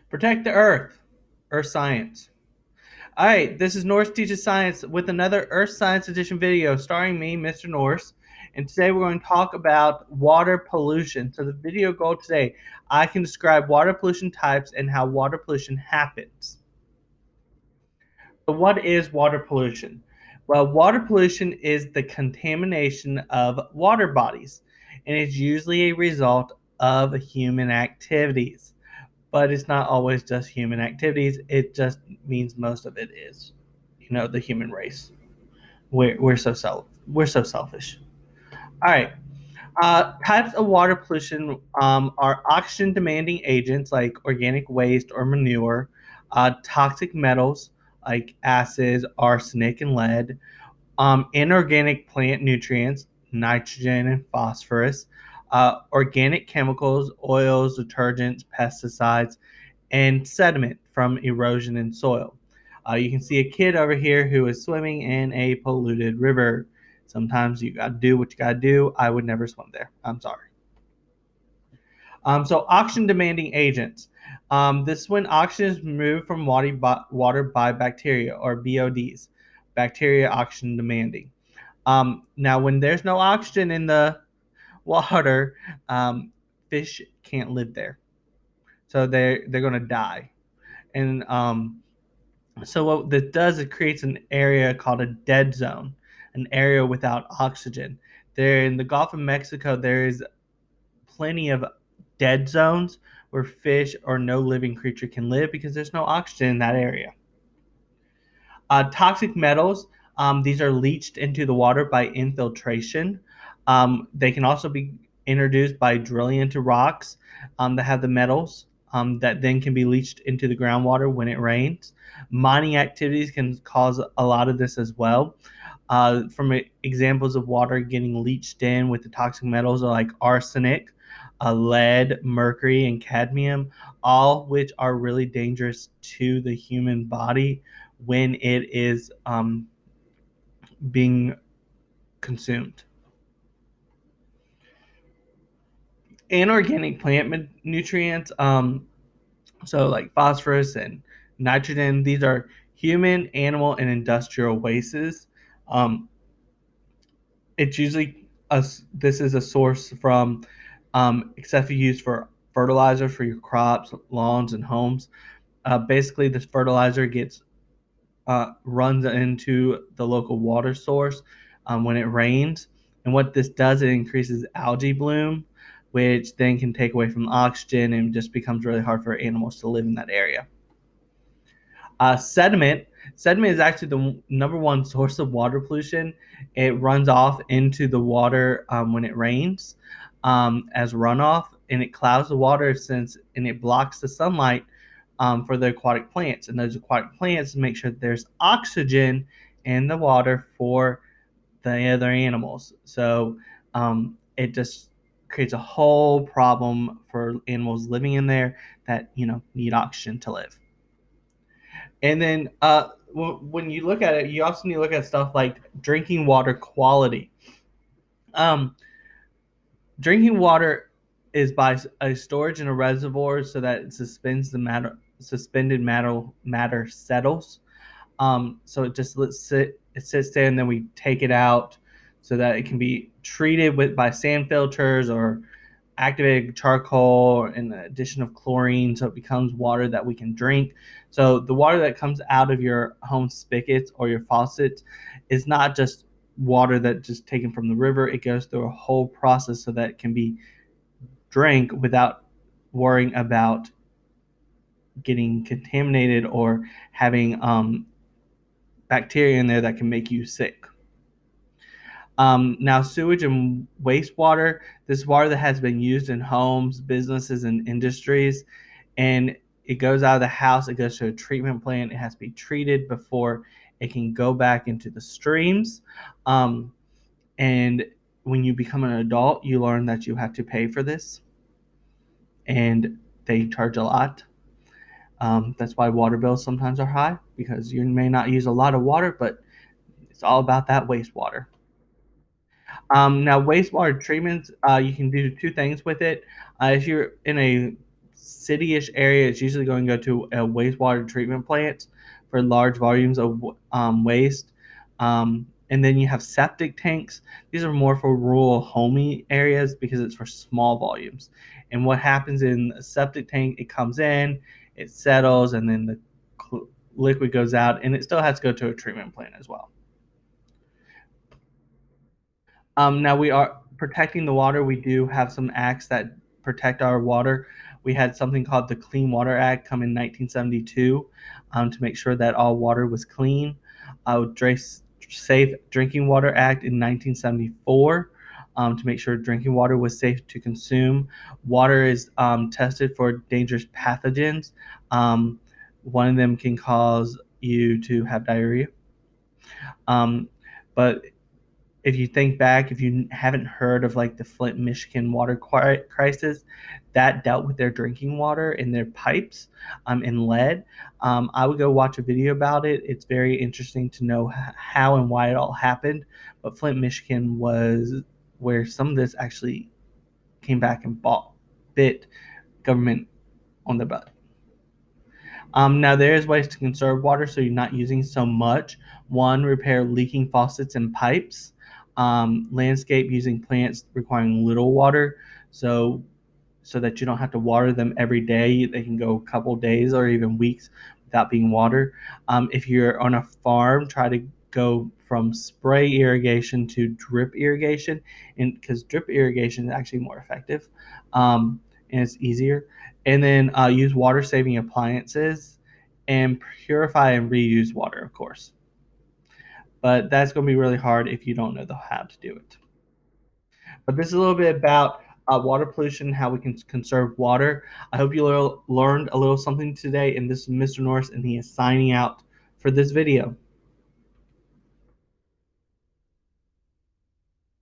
Protect the Earth. Earth Science. All right, this is Norris Teaches Science with another Earth Science Edition video starring me, Mr. Norris. And today we're going to talk about water pollution. So the video goal today, I can describe water pollution types and how water pollution happens. So what is water pollution? Well, water pollution is the contamination of water bodies, and it's usually a result of human activities. But it's not always just human activities. It just means most of it is, the human race. We're so selfish. All right. Types of water pollution are oxygen demanding agents like organic waste or manure, toxic metals like acids, arsenic, and lead, inorganic plant nutrients, nitrogen and phosphorus, organic chemicals, oils, detergents, pesticides, and sediment from erosion in soil. You can see a kid over here who is swimming in a polluted river. Sometimes you got to do what you got to do. I would never swim there. I'm sorry. So oxygen demanding agents. This is when oxygen is removed from water by bacteria or BODs, bacteria oxygen demanding. Now, when there's no oxygen in the water, fish can't live there, so they're going to die. And so what this does, it creates an area called a dead zone, an area without oxygen. There in the Gulf of Mexico, there is plenty of dead zones where fish or no living creature can live because there's no oxygen in that area. Toxic metals, these are leached into the water by infiltration. They can also be introduced by drilling into rocks that have the metals that then can be leached into the groundwater when it rains. Mining activities can cause a lot of this as well. From examples of water getting leached in with the toxic metals are like arsenic, lead, mercury, and cadmium, all which are really dangerous to the human body when it is being consumed. Inorganic plant nutrients, so like phosphorus and nitrogen, these are human, animal, and industrial wastes. Um, it's usually this is a source from excessive use for fertilizer for your crops, lawns, and homes. Basically, this fertilizer gets runs into the local water source when it rains. And what this does, it increases algae bloom, which then can take away from the oxygen and just becomes really hard for animals to live in that area. Sediment. Sediment is actually the number one source of water pollution. It runs off into the water when it rains as runoff, and it clouds the water and it blocks the sunlight for the aquatic plants. And those aquatic plants make sure that there's oxygen in the water for the other animals. So it just creates a whole problem for animals living in there that need oxygen to live. And then when you look at it, you also need to look at stuff like drinking water quality. Um, Drinking water is by a storage in a reservoir so that it suspended matter settles. So it sits there, and then we take it out so that it can be treated by sand filters or activated charcoal and the addition of chlorine, so it becomes water that we can drink. So the water that comes out of your home spigots or your faucets is not just water that just taken from the river. It goes through a whole process so that it can be drank without worrying about getting contaminated or having bacteria in there that can make you sick. Now, sewage and wastewater, this water that has been used in homes, businesses, and industries, and it goes out of the house, it goes to a treatment plant, it has to be treated before it can go back into the streams. And when you become an adult, you learn that you have to pay for this, and they charge a lot. That's why water bills sometimes are high, because you may not use a lot of water, but it's all about that wastewater. Now, wastewater treatments, you can do two things with it. If you're in a city-ish area, it's usually going to go to a wastewater treatment plant for large volumes of waste. And then you have septic tanks. These are more for rural, homey areas because it's for small volumes. And what happens in a septic tank, it comes in, it settles, and then the liquid goes out, and it still has to go to a treatment plant as well. Now we are protecting the water. We do have some acts that protect our water. We had something called the Clean Water Act come in 1972 to make sure that all water was clean. Safe Drinking Water Act in 1974 to make sure drinking water was safe to consume. Water is tested for dangerous pathogens. One of them can cause you to have diarrhea. Um, but if you think back, if you haven't heard of like the Flint, Michigan water crisis, that dealt with their drinking water in their pipes and lead. I would go watch a video about it. It's very interesting to know how and why it all happened. But Flint, Michigan was where some of this actually came back and bit government on the butt. Now there is ways to conserve water so you're not using so much. One, repair leaking faucets and pipes. Landscape using plants requiring little water, so that you don't have to water them every day. They can go a couple days or even weeks without being watered. If you're on a farm, try to go from spray irrigation to drip irrigation, and because drip irrigation is actually more effective and it's easier. And then use water saving appliances and purify and reuse water, of course. But that's going to be really hard if you don't know how to do it. But this is a little bit about water pollution, how we can conserve water. I hope you learned a little something today. And this is Mr. Norris, and he is signing out for this video.